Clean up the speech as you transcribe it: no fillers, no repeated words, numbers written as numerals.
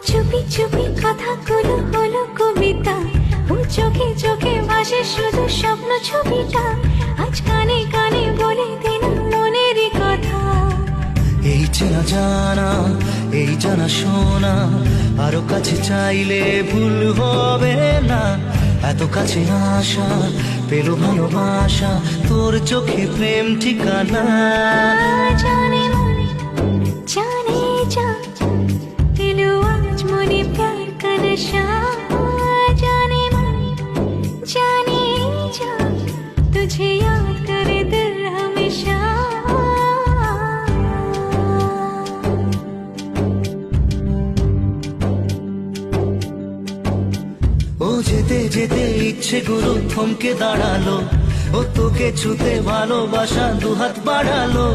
চুপি চুপি কথাগুলো হলো কবিতা, ও চোখে চোখে ভাসে শুধু স্বপ্ন ছবিটা, আজ কানে কানে বলে দিলাম মনেরই কথা। এই চেনা জানা, এই জানা শোনা, আরো কাছে চাইলে ভুল হবে না। এত কাছে আসা পেল ভালোবাসা, তোর চোখে প্রেম ঠিকানা। জানে মন জানে जा दिलो आज मने प्यार का नशा, जाने मन जाने जा तुझे याद करे दिल हमेशा। ও যেতে যেতে ইচ্ছে গুলো থমকে দাঁড়ালো, ও তোকে ছুতে ভালোবাসা দুহাত বাড়ালো।